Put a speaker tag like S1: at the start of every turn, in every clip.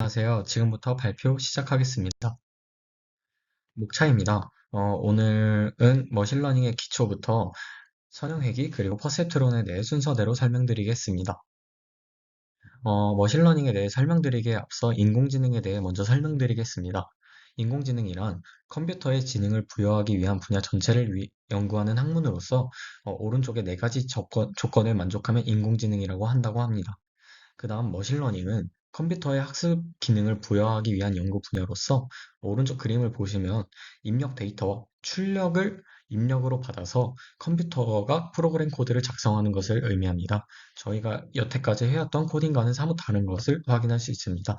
S1: 안녕하세요. 지금부터 발표 시작하겠습니다. 목차입니다. 오늘은 머신러닝의 기초부터 선형회귀 그리고 퍼셉트론에 대해 순서대로 설명드리겠습니다. 머신러닝에 대해 설명드리기에 앞서 인공지능에 대해 먼저 설명드리겠습니다. 인공지능이란 컴퓨터의 지능을 부여하기 위한 분야 전체를 연구하는 학문으로서 오른쪽에 네 가지 조건을 만족하면 인공지능이라고 한다고 합니다. 그 다음 머신러닝은 컴퓨터의 학습 기능을 부여하기 위한 연구 분야로서 오른쪽 그림을 보시면 입력 데이터와 출력을 입력으로 받아서 컴퓨터가 프로그램 코드를 작성하는 것을 의미합니다. 저희가 여태까지 해왔던 코딩과는 사뭇 다른 것을 확인할 수 있습니다.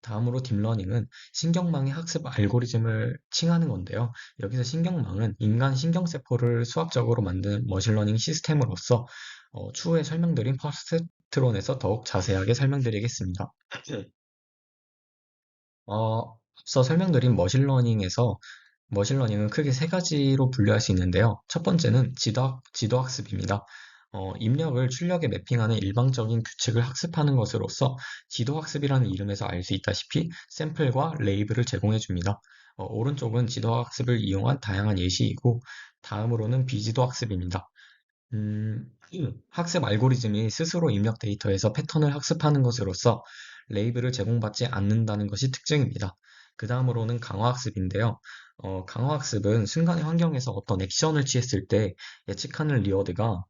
S1: 다음으로 딥러닝은 신경망의 학습 알고리즘을 칭하는 건데요. 여기서 신경망은 인간 신경세포를 수학적으로 만든 머신러닝 시스템으로서 추후에 설명드린 퍼셉트론에서 더욱 자세하게 설명드리겠습니다. 앞서 설명드린 머신러닝은 크게 세 가지로 분류할 수 있는데요. 첫 번째는 지도학습입니다. 입력을 출력에 매핑하는 일방적인 규칙을 학습하는 것으로서 지도학습이라는 이름에서 알 수 있다시피 샘플과 레이블을 제공해 줍니다. 오른쪽은 지도학습을 이용한 다양한 예시이고 다음으로는 비지도학습입니다. 음, 학습 알고리즘이 스스로 입력 데이터에서 패턴을 학습하는 것으로서 레이블을 제공받지 않는다는 것이 특징입니다. 그 다음으로는 강화학습인데요. 강화학습은 순간의 환경에서 어떤 액션을 취했을 때 예측하는 리워드가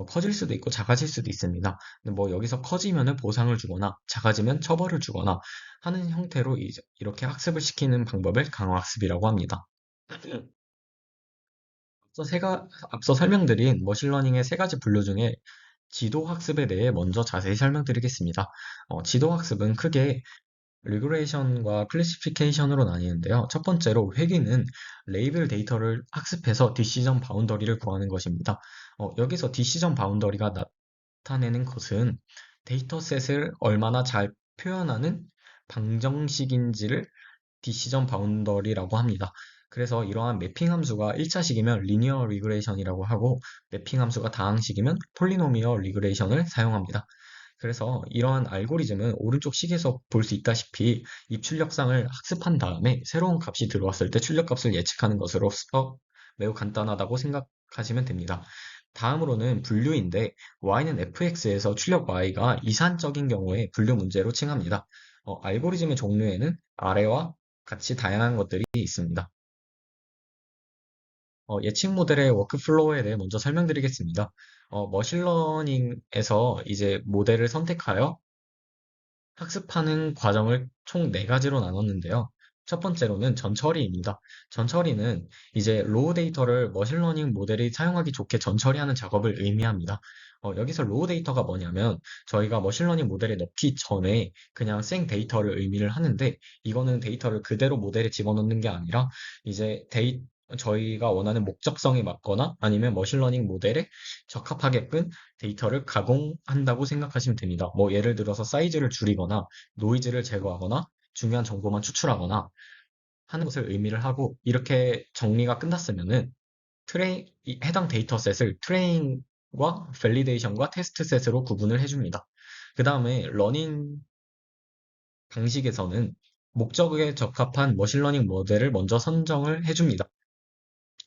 S1: 커질 수도 있고 작아질 수도 있습니다. 근데 뭐 여기서 커지면은 보상을 주거나 작아지면 처벌을 주거나 하는 형태로 이렇게 학습을 시키는 방법을 강화학습이라고 합니다. 앞서 설명드린 머신러닝의 세 가지 분류 중에 지도학습에 대해 먼저 자세히 설명드리겠습니다. 지도학습은 크게 리그레이션과 클래시피케이션으로 나뉘는데요. 첫 번째로 회귀는 레이블 데이터를 학습해서 디시전 바운더리를 구하는 것입니다. 여기서 디시전 바운더리가 나타내는 것은 데이터셋을 얼마나 잘 표현하는 방정식인지를 디시전 바운더리라고 합니다. 그래서 이러한 매핑 함수가 1차식이면 리니어 리그레이션이라고 하고 매핑 함수가 다항식이면 폴리노미얼 리그레이션을 사용합니다. 그래서 이러한 알고리즘은 오른쪽 식에서 볼 수 있다시피 입출력상을 학습한 다음에 새로운 값이 들어왔을 때 출력값을 예측하는 것으로서 매우 간단하다고 생각하시면 됩니다. 다음으로는 분류인데 y는 fx에서 출력 y가 이산적인 경우에 분류 문제로 칭합니다. 알고리즘의 종류에는 아래와 같이 다양한 것들이 있습니다. 예측 모델의 워크플로우에 대해 먼저 설명드리겠습니다. 머신러닝에서 이제 모델을 선택하여 학습하는 과정을 총 네가지로 나눴는데요. 첫 번째로는 전처리입니다. 전처리는 이제 로우 데이터를 머신러닝 모델이 사용하기 좋게 전처리하는 작업을 의미합니다. 여기서 로우 데이터가 뭐냐면 저희가 머신러닝 모델에 넣기 전에 그냥 생 데이터를 의미를 하는데 이거는 데이터를 그대로 모델에 집어넣는 게 아니라 이제 저희가 원하는 목적성에 맞거나 아니면 머신러닝 모델에 적합하게끔 데이터를 가공한다고 생각하시면 됩니다. 뭐 예를 들어서 사이즈를 줄이거나 노이즈를 제거하거나 중요한 정보만 추출하거나 하는 것을 의미를 하고 이렇게 정리가 끝났으면은 해당 데이터셋을 트레인과 밸리데이션과 테스트 셋으로 구분을 해줍니다. 그 다음에 러닝 방식에서는 목적에 적합한 머신러닝 모델을 먼저 선정을 해줍니다.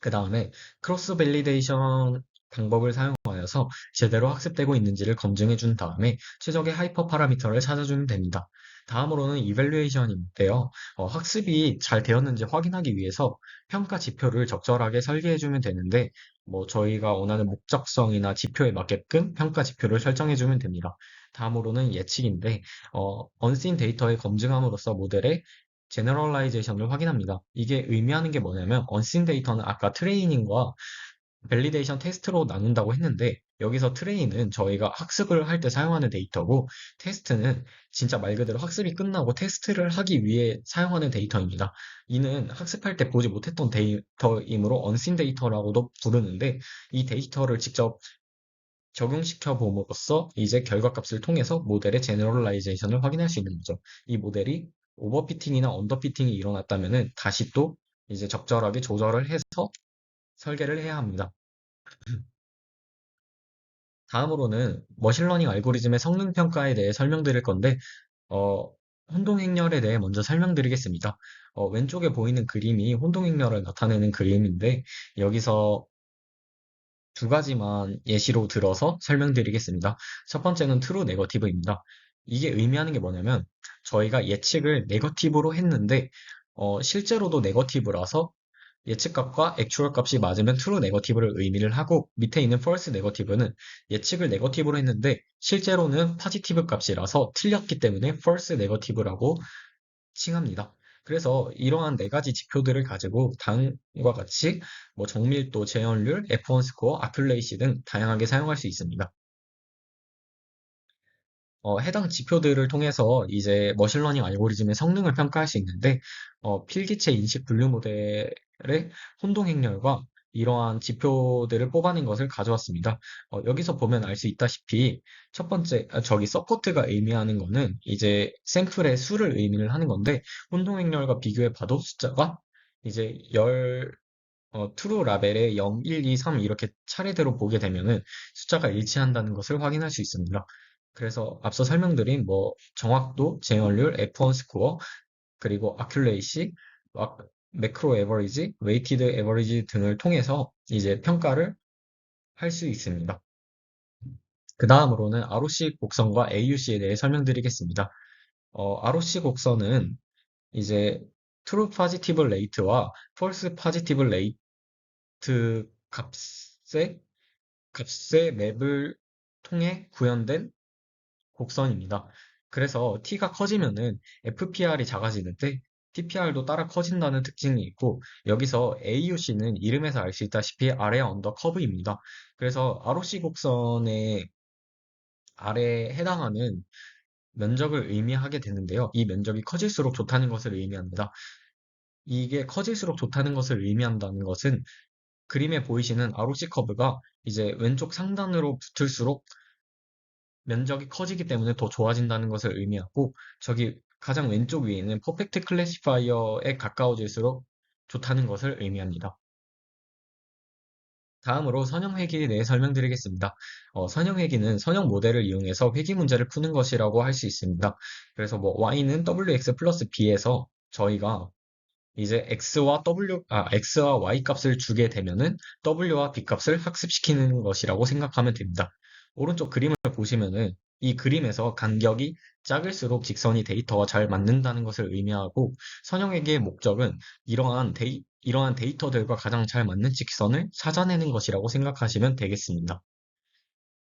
S1: 그 다음에 크로스 밸리데이션 방법을 사용하여서 제대로 학습되고 있는지를 검증해 준 다음에 최적의 하이퍼 파라미터를 찾아주면 됩니다. 다음으로는 이밸류에이션인데요. 학습이 잘 되었는지 확인하기 위해서 평가 지표를 적절하게 설계해 주면 되는데 뭐 저희가 원하는 목적성이나 지표에 맞게끔 평가 지표를 설정해 주면 됩니다. 다음으로는 예측인데 언씬 데이터의 검증함으로써 모델의 제너럴라이제이션을 확인합니다. 이게 의미하는 게 뭐냐면 언씬 데이터는 아까 트레이닝과 밸리데이션 테스트로 나눈다고 했는데 여기서 트레인은 저희가 학습을 할 때 사용하는 데이터고 테스트는 진짜 말 그대로 학습이 끝나고 테스트를 하기 위해 사용하는 데이터입니다. 이는 학습할 때 보지 못했던 데이터이므로 언씬 데이터라고도 부르는데 이 데이터를 직접 적용시켜 봄으로써 이제 결과값을 통해서 모델의 제너럴라이제이션을 확인할 수 있는 거죠. 이 모델이 오버피팅이나 언더피팅이 일어났다면은 다시 또 이제 적절하게 조절을 해서 설계를 해야 합니다. 다음으로는 머신러닝 알고리즘의 성능 평가에 대해 설명드릴 건데, 혼동행렬에 대해 먼저 설명드리겠습니다. 왼쪽에 보이는 그림이 혼동행렬을 나타내는 그림인데 여기서 두 가지만 예시로 들어서 설명드리겠습니다. 첫 번째는 true negative입니다. 이게 의미하는 게 뭐냐면 저희가 예측을 네거티브로 했는데 실제로도 네거티브라서 예측값과 액추얼 값이 맞으면 true negative를 의미를 하고 밑에 있는 false negative는 예측을 네거티브로 했는데 실제로는 포지티브 값이라서 틀렸기 때문에 false negative라고 칭합니다. 그래서 이러한 네 가지 지표들을 가지고 다음과 같이 뭐 정밀도, 재현률, F1 스코어, 아큘레이시 등 다양하게 사용할 수 있습니다. 해당 지표들을 통해서 이제 머신러닝 알고리즘의 성능을 평가할 수 있는데, 필기체 인식 분류 모델의 혼동 행렬과 이러한 지표들을 뽑아낸 것을 가져왔습니다. 여기서 보면 알 수 있다시피, 첫 번째, 저기 서포트가 의미하는 거는 이제 샘플의 수를 의미를 하는 건데, 혼동 행렬과 비교해 봐도 숫자가 이제 true 라벨에 0, 1, 2, 3 이렇게 차례대로 보게 되면은 숫자가 일치한다는 것을 확인할 수 있습니다. 그래서 앞서 설명드린 뭐 정확도, 재현율, F1 스코어, 그리고 아큘레이시, 매크로 에버리지, 웨이티드 에버리지 등을 통해서 이제 평가를 할 수 있습니다. 그 다음으로는 ROC 곡선과 AUC에 대해 설명드리겠습니다. ROC 곡선은 이제 true positive rate와 false positive rate 값의 맵을 통해 구현된 곡선입니다. 그래서 t가 커지면은 FPR이 작아지는데 TPR도 따라 커진다는 특징이 있고 여기서 AUC는 이름에서 알 수 있다시피 아래 언더 커브입니다. 그래서 ROC 곡선의 아래에 해당하는 면적을 의미하게 되는데요. 이 면적이 커질수록 좋다는 것을 의미합니다. 이게 커질수록 좋다는 것을 의미한다는 것은 그림에 보이시는 ROC 커브가 이제 왼쪽 상단으로 붙을수록 면적이 커지기 때문에 더 좋아진다는 것을 의미하고 저기 가장 왼쪽 위에 있는 퍼펙트 클래시파이어에 가까워질수록 좋다는 것을 의미합니다. 다음으로 선형회귀에 대해 설명드리겠습니다. 선형회귀는 선형 모델을 이용해서 회귀 문제를 푸는 것이라고 할 수 있습니다. 그래서 뭐 y는 wx 플러스 b에서 저희가 이제 x와 y 값을 주게 되면은 w와 b 값을 학습시키는 것이라고 생각하면 됩니다. 오른쪽 그림을 보시면은 이 그림에서 간격이 작을수록 직선이 데이터와 잘 맞는다는 것을 의미하고 선형회계의 목적은 이러한 데이터들과 가장 잘 맞는 직선을 찾아내는 것이라고 생각하시면 되겠습니다.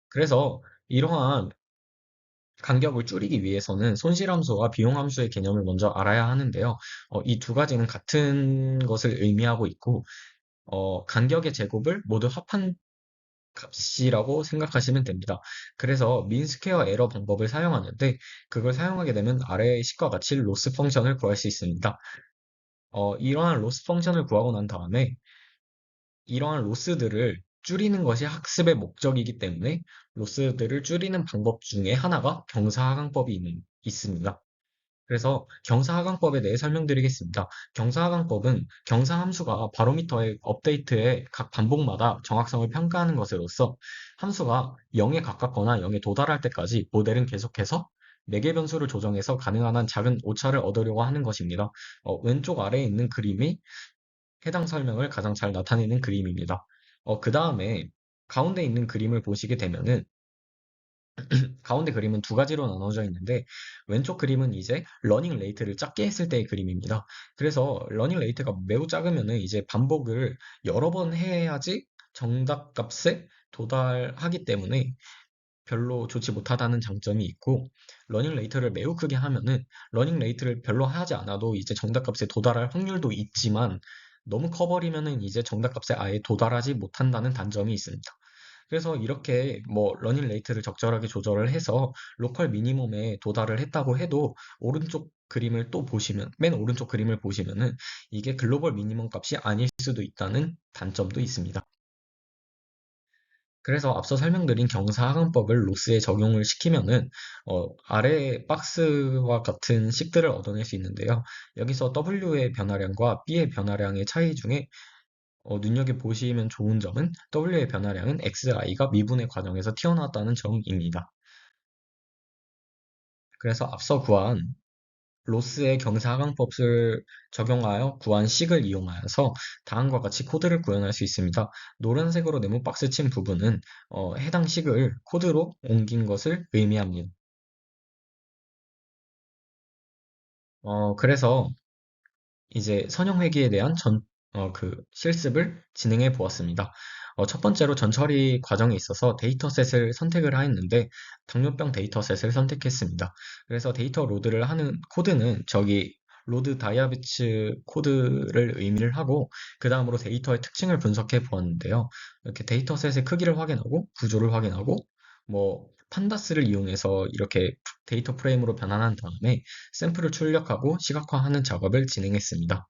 S1: 그래서 이러한 간격을 줄이기 위해서는 손실함수와 비용함수의 개념을 먼저 알아야 하는데요. 이 두 가지는 같은 것을 의미하고 있고, 간격의 제곱을 모두 합한 값이라고 생각하시면 됩니다. 그래서 민 스퀘어 에러 방법을 사용하는데, 그걸 사용하게 되면 아래의 식과 같이 로스 펑션을 구할 수 있습니다. 이러한 로스 펑션을 구하고 난 다음에, 이러한 로스들을 줄이는 것이 학습의 목적이기 때문에 로스들을 줄이는 방법 중에 하나가 경사하강법이 있습니다. 그래서 경사하강법에 대해 설명드리겠습니다. 경사하강법은 경사함수가 바로미터의 업데이트의 각 반복마다 정확성을 평가하는 것으로서 함수가 0에 가깝거나 0에 도달할 때까지 모델은 계속해서 매개 변수를 조정해서 가능한 한 작은 오차를 얻으려고 하는 것입니다. 왼쪽 아래에 있는 그림이 해당 설명을 가장 잘 나타내는 그림입니다. 그 다음에 가운데 있는 그림을 보시게 되면은 가운데 그림은 두 가지로 나눠져 있는데 왼쪽 그림은 이제 러닝 레이트를 작게 했을 때의 그림입니다. 그래서 러닝 레이트가 매우 작으면은 이제 반복을 여러 번 해야지 정답 값에 도달하기 때문에 별로 좋지 못하다는 장점이 있고 러닝 레이트를 매우 크게 하면은 러닝 레이트를 별로 하지 않아도 이제 정답 값에 도달할 확률도 있지만 너무 커버리면은 이제 정답 값에 아예 도달하지 못한다는 단점이 있습니다. 그래서 이렇게 뭐 러닝 레이트를 적절하게 조절을 해서 로컬 미니멈에 도달을 했다고 해도 오른쪽 그림을 또 보시면 맨 오른쪽 그림을 보시면은 이게 글로벌 미니멈 값이 아닐 수도 있다는 단점도 있습니다. 그래서 앞서 설명드린 경사하강법을 로스에 적용을 시키면은 아래 박스와 같은 식들을 얻어낼 수 있는데요. 여기서 W의 변화량과 B의 변화량의 차이 중에 눈여겨보시면 좋은 점은 W의 변화량은 XI가 미분의 과정에서 튀어나왔다는 점입니다. 그래서 앞서 구한 로스의 경사하강법을 적용하여 구한 식을 이용하여서 다음과 같이 코드를 구현할 수 있습니다. 노란색으로 네모 박스 친 부분은 해당 식을 코드로 옮긴 것을 의미합니다. 그래서 이제 선형회귀에 대한 실습을 진행해 보았습니다. 첫 번째로 전처리 과정에 있어서 데이터셋을 선택을 하였는데 당뇨병 데이터셋을 선택했습니다. 그래서 데이터 로드를 하는 코드는 저기 로드 다이아비츠 코드를 의미를 하고 그 다음으로 데이터의 특징을 분석해 보았는데요. 이렇게 데이터셋의 크기를 확인하고 구조를 확인하고 뭐 판다스를 이용해서 이렇게 데이터 프레임으로 변환한 다음에 샘플을 출력하고 시각화하는 작업을 진행했습니다.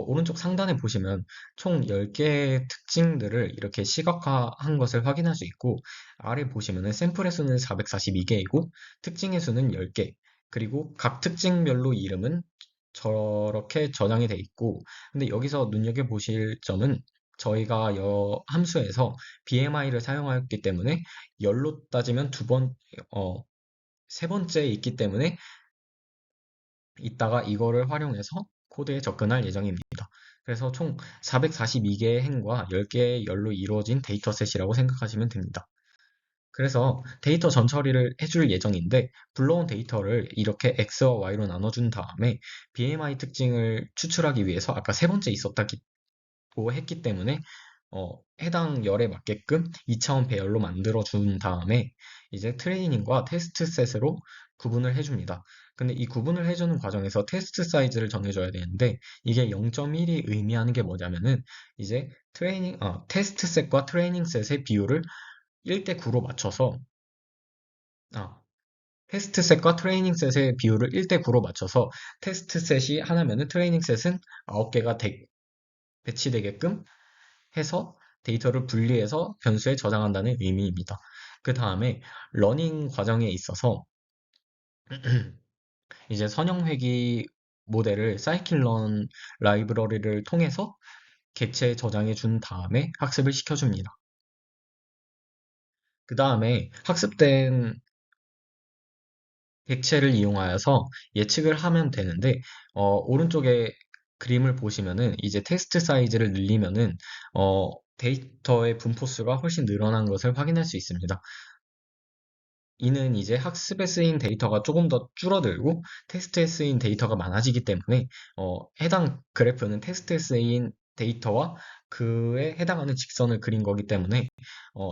S1: 오른쪽 상단에 보시면 총 10개의 특징들을 이렇게 시각화한 것을 확인할 수 있고, 아래 보시면은 샘플의 수는 442개이고, 특징의 수는 10개, 그리고 각 특징별로 이름은 저렇게 저장이 돼 있고, 근데 여기서 눈여겨보실 점은 저희가 함수에서 BMI를 사용하였기 때문에 열로 따지면 어, 세 번째에 있기 때문에 이따가 이거를 활용해서 코드에 접근할 예정입니다. 그래서 총 442개의 행과 10개의 열로 이루어진 데이터셋이라고 생각하시면 됩니다. 그래서 데이터 전처리를 해줄 예정인데 불러온 데이터를 이렇게 X와 Y로 나눠준 다음에 BMI 특징을 추출하기 위해서 아까 세 번째 있었다고 했기 때문에 해당 열에 맞게끔 2차원 배열로 만들어 준 다음에 이제 트레이닝과 테스트 셋으로 구분을 해줍니다. 근데 이 구분을 해주는 과정에서 테스트 사이즈를 정해줘야 되는데 이게 0.1이 의미하는 게 뭐냐면은 이제 테스트 셋과 트레이닝 셋의 비율을 1대 9로 맞춰서 아, 테스트 셋과 트레이닝 셋의 비율을 1대 9로 맞춰서 테스트 셋이 하나면은 트레이닝 셋은 9개가 배치되게끔 해서 데이터를 분리해서 변수에 저장한다는 의미입니다. 그 다음에 러닝 과정에 있어서 이제 선형회귀 모델을 scikit-learn 라이브러리를 통해서 객체에 저장해 준 다음에 학습을 시켜줍니다. 그 다음에 학습된 객체를 이용하여서 예측을 하면 되는데, 오른쪽에 그림을 보시면은 이제 테스트 사이즈를 늘리면은, 데이터의 분포수가 훨씬 늘어난 것을 확인할 수 있습니다. 이는 이제 학습에 쓰인 데이터가 조금 더 줄어들고 테스트에 쓰인 데이터가 많아지기 때문에 해당 그래프는 테스트에 쓰인 데이터와 그에 해당하는 직선을 그린 거기 때문에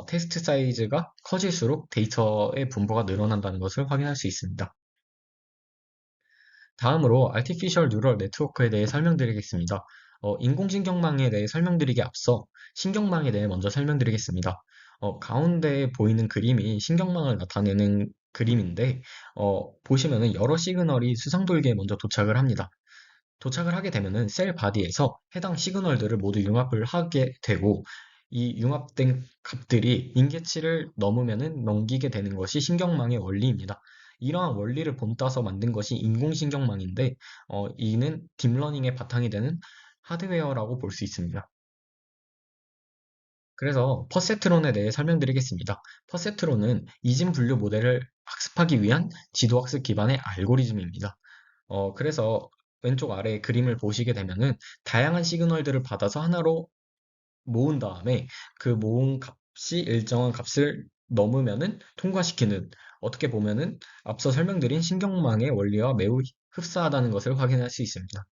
S1: 테스트 사이즈가 커질수록 데이터의 분포가 늘어난다는 것을 확인할 수 있습니다. 다음으로 Artificial Neural Network에 대해 설명드리겠습니다. 인공신경망에 대해 설명드리기 앞서 신경망에 대해 먼저 설명드리겠습니다. 가운데 보이는 그림이 신경망을 나타내는 그림인데, 보시면은 여러 시그널이 수상돌기에 먼저 도착을 합니다. 도착을 하게 되면은 셀 바디에서 해당 시그널들을 모두 융합을 하게 되고, 이 융합된 값들이 인계치를 넘으면은 넘기게 되는 것이 신경망의 원리입니다. 이러한 원리를 본따서 만든 것이 인공신경망인데, 이는 딥러닝의 바탕이 되는 하드웨어라고 볼 수 있습니다. 그래서 퍼셉트론에 대해 설명드리겠습니다. 퍼셉트론은 이진 분류 모델을 학습하기 위한 지도학습 기반의 알고리즘입니다. 그래서 왼쪽 아래 그림을 보시게 되면은 다양한 시그널들을 받아서 하나로 모은 다음에 그 모은 값이 일정한 값을 넘으면은 통과시키는, 어떻게 보면은 앞서 설명드린 신경망의 원리와 매우 흡사하다는 것을 확인할 수 있습니다.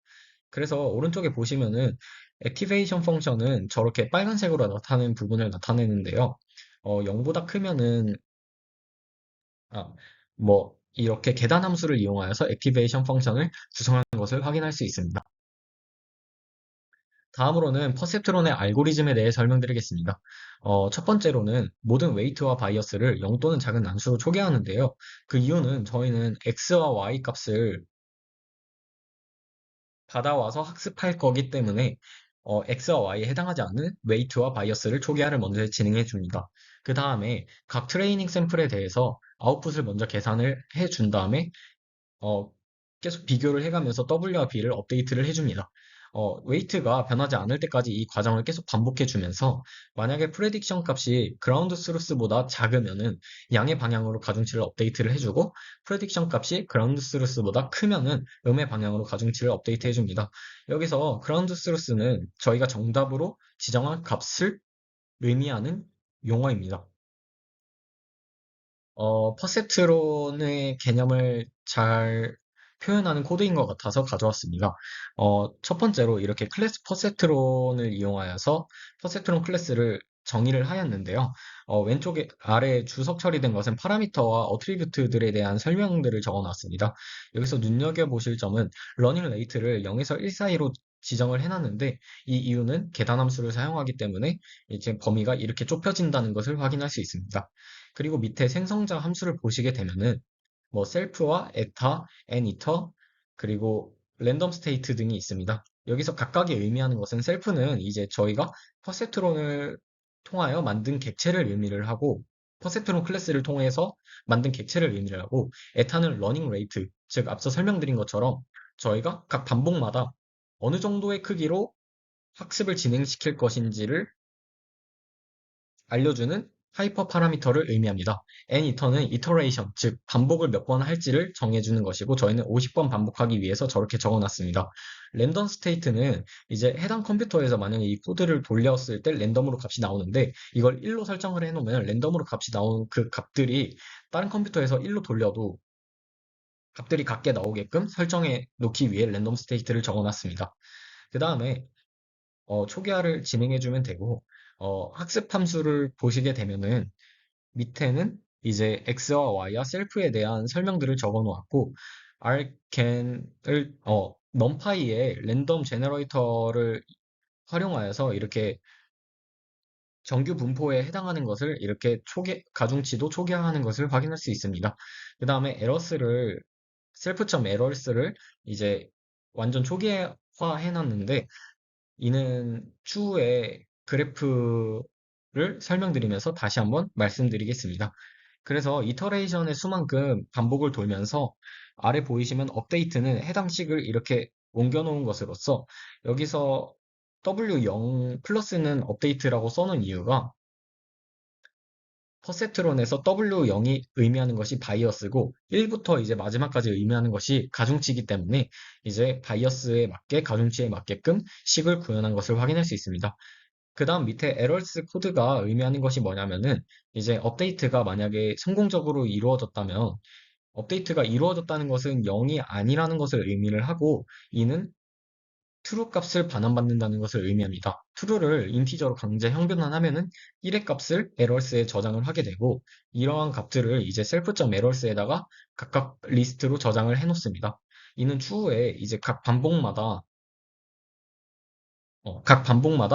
S1: 그래서 오른쪽에 보시면은 액티베이션 펑션은 저렇게 빨간색으로 나타내는 부분을 나타내는데요. 0보다 크면은 이렇게 계단 함수를 이용하여서 액티베이션 펑션을 구성한 것을 확인할 수 있습니다. 다음으로는 퍼셉트론의 알고리즘에 대해 설명드리겠습니다. 첫 번째로는 모든 웨이트와 바이어스를 0 또는 작은 난수로 초기화하는데요. 그 이유는 저희는 x와 y 값을 받아와서 학습할 거기 때문에 X와 Y에 해당하지 않는 웨이트와 바이어스를 초기화를 먼저 진행해 줍니다. 그 다음에 각 트레이닝 샘플에 대해서 아웃풋을 먼저 계산을 해준 다음에 어, 계속 비교를 해가면서 W와 B를 업데이트를 해줍니다. 웨이트가 변하지 않을 때까지 이 과정을 계속 반복해주면서 만약에 프레딕션 값이 그라운드 스루스보다 작으면은 양의 방향으로 가중치를 업데이트를 해주고 프레딕션 값이 그라운드 스루스보다 크면은 음의 방향으로 가중치를 업데이트 해줍니다. 여기서 그라운드 스루스는 저희가 정답으로 지정한 값을 의미하는 용어입니다. 퍼셉트론의 개념을 잘 표현하는 코드인 것 같아서 가져왔습니다. 첫 번째로 이렇게 클래스 퍼셉트론을 이용하여서 퍼셉트론 클래스를 정의를 하였는데요. 왼쪽에 아래 주석 처리된 것은 파라미터와 어트리뷰트들에 대한 설명들을 적어놨습니다. 여기서 눈여겨보실 점은 러닝 레이트를 0에서 1 사이로 지정을 해놨는데 이 이유는 계산함수를 사용하기 때문에 이제 범위가 이렇게 좁혀진다는 것을 확인할 수 있습니다. 그리고 밑에 생성자 함수를 보시게 되면은 뭐 셀프와 에타, 애니터, 그리고 랜덤 스테이트 등이 있습니다. 여기서 각각이 의미하는 것은 셀프는 이제 저희가 퍼셉트론을 통하여 만든 객체를 의미를 하고 퍼셉트론 클래스를 통해서 만든 객체를 의미를 하고 에타는 러닝 레이트, 즉 앞서 설명드린 것처럼 저희가 각 반복마다 어느 정도의 크기로 학습을 진행시킬 것인지를 알려주는 하이퍼 파라미터를 의미합니다. n이터는 이터레이션, 즉 반복을 몇 번 할지를 정해주는 것이고 저희는 50번 반복하기 위해서 저렇게 적어놨습니다. 랜덤 스테이트는 이제 해당 컴퓨터에서 만약에 이 코드를 돌렸을 때 랜덤으로 값이 나오는데 이걸 1로 설정을 해놓으면 랜덤으로 값이 나온 그 값들이 다른 컴퓨터에서 1로 돌려도 값들이 같게 나오게끔 설정해 놓기 위해 랜덤 스테이트를 적어놨습니다. 그 다음에 초기화를 진행해주면 되고, 학습 함수를 보시게 되면은 밑에는 이제 x와 y와 셀프에 대한 설명들을 적어 놓았고, arcan을, numpy의 랜덤 제너레이터를 활용하여서 이렇게 정규 분포에 해당하는 것을 이렇게 가중치도 초기화하는 것을 확인할 수 있습니다. 그 다음에 self.errors를 이제 완전 초기화 해놨는데, 이는 추후에 그래프를 설명드리면서 다시 한번 말씀드리겠습니다. 그래서 이터레이션의 수만큼 반복을 돌면서 아래 보이시면 업데이트는 해당 식을 이렇게 옮겨 놓은 것으로서 여기서 W0 플러스는 업데이트라고 써놓은 이유가 퍼셉트론에서 W0이 의미하는 것이 바이어스고 1부터 이제 마지막까지 의미하는 것이 가중치이기 때문에 이제 바이어스에 맞게 가중치에 맞게끔 식을 구현한 것을 확인할 수 있습니다. 그 다음 밑에 에럴스 코드가 의미하는 것이 뭐냐면은 이제 업데이트가 만약에 성공적으로 이루어졌다면 업데이트가 이루어졌다는 것은 0이 아니라는 것을 의미를 하고 이는 true 값을 반환받는다는 것을 의미합니다. true를 인티저로 강제 형변환하면은 1의 값을 errors에 저장을 하게 되고 이러한 값들을 이제 self.errors에다가 각각 리스트로 저장을 해 놓습니다. 이는 추후에 이제 각 반복마다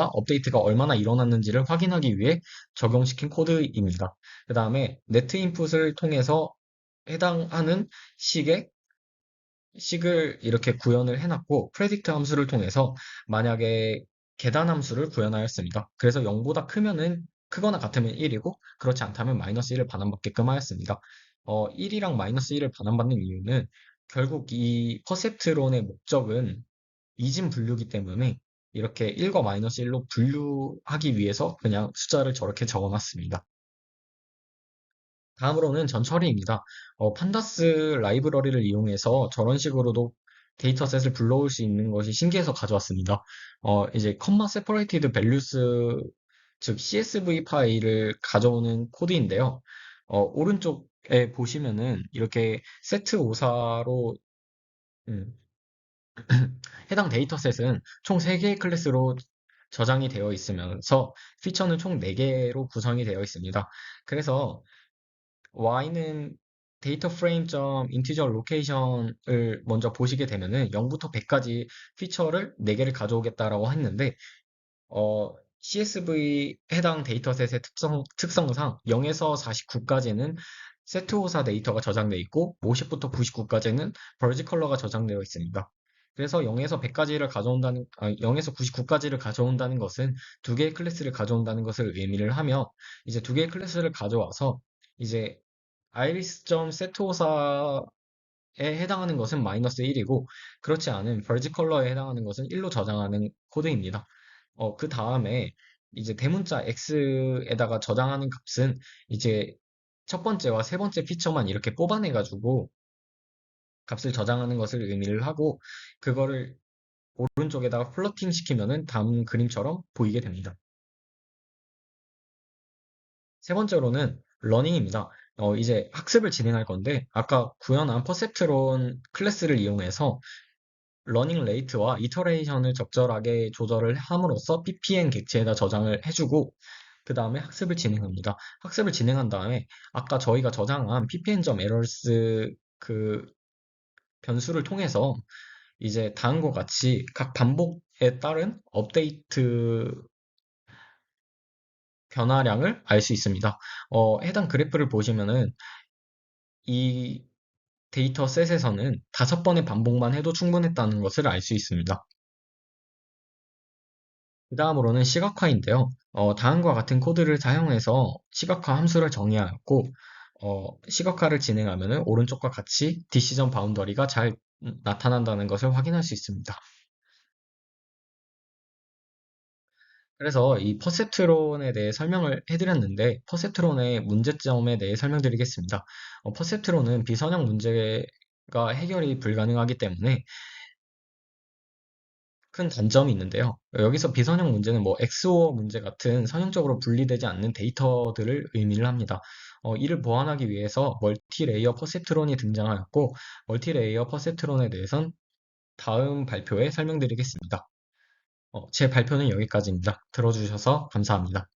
S1: 업데이트가 얼마나 일어났는지를 확인하기 위해 적용시킨 코드입니다. 그 다음에 네트 인풋을 통해서 해당하는 식을 이렇게 구현을 해놨고 프레딕트 함수를 통해서 만약에 계단 함수를 구현하였습니다. 그래서 0보다 크거나 같으면 1이고 그렇지 않다면 마이너스 1을 반환받게끔 하였습니다. 1이랑 마이너스 1을 반환받는 이유는 결국 이 퍼셉트론의 목적은 이진 분류기 때문에 이렇게 1과 마이너스 1로 분류하기 위해서 그냥 숫자를 저렇게 적어놨습니다. 다음으로는 전처리입니다. 판다스 라이브러리를 이용해서 저런 식으로도 데이터셋을 불러올 수 있는 것이 신기해서 가져왔습니다. 이제 컴마 세퍼레이티드 밸류스 즉 CSV 파일을 가져오는 코드인데요. 오른쪽에 보시면은 이렇게 세트 오사로 해당 데이터셋은 총 3개의 클래스로 저장이 되어 있으면서 피처는 총 4개로 구성이 되어 있습니다. 그래서 y는 데이터 프레임.점 인티저 로케이션을 먼저 보시게 되면은 0부터 100까지 피처를 4개를 가져오겠다라고 했는데 CSV 해당 데이터셋의 특성상 0에서 49까지는 세트호사 데이터가 저장되어 있고 50부터 99까지는 버지 컬러가 저장되어 있습니다. 그래서 0에서 99까지를 가져온다는 것은 두 개의 클래스를 가져온다는 것을 의미를 하며 이제 두 개의 클래스를 가져와서 이제 iris.set호사 해당하는 것은 마이너스 1이고, 그렇지 않은 벌지 컬러에 해당하는 것은 1로 저장하는 코드입니다. 그 다음에 이제 대문자 X에다가 저장하는 값은 이제 첫 번째와 세 번째 피처만 이렇게 뽑아내가지고 값을 저장하는 것을 의미를 하고, 그거를 오른쪽에다가 플러팅 시키면은 다음 그림처럼 보이게 됩니다. 세 번째로는 러닝입니다. 이제 학습을 진행할 건데, 아까 구현한 퍼셉트론 클래스를 이용해서 러닝 레이트와 이터레이션을 적절하게 조절을 함으로써 ppn 객체에다 저장을 해주고, 그 다음에 학습을 진행합니다. 학습을 진행한 다음에 아까 저희가 저장한 ppn.errors 그 변수를 통해서 이제 다음과 같이 각 반복에 따른 업데이트 변화량을 알 수 있습니다. 해당 그래프를 보시면은 이 데이터 셋에서는 5번의 반복만 해도 충분했다는 것을 알 수 있습니다. 그 다음으로는 시각화인데요. 다음과 같은 코드를 사용해서 시각화 함수를 정의하였고, 시각화를 진행하면 오른쪽과 같이 디시전 바운더리가 잘 나타난다는 것을 확인할 수 있습니다. 그래서 이 퍼셉트론에 대해 설명을 해드렸는데, 퍼셉트론의 문제점에 대해 설명드리겠습니다. 퍼셉트론은 비선형 문제가 해결이 불가능하기 때문에 큰 단점이 있는데요. 여기서 비선형 문제는 뭐 XOR 문제 같은 선형적으로 분리되지 않는 데이터들을 의미를 합니다. 이를 보완하기 위해서 멀티레이어 퍼셉트론이 등장하였고, 멀티레이어 퍼셉트론에 대해선 다음 발표에 설명드리겠습니다. 제 발표는 여기까지입니다. 들어주셔서 감사합니다.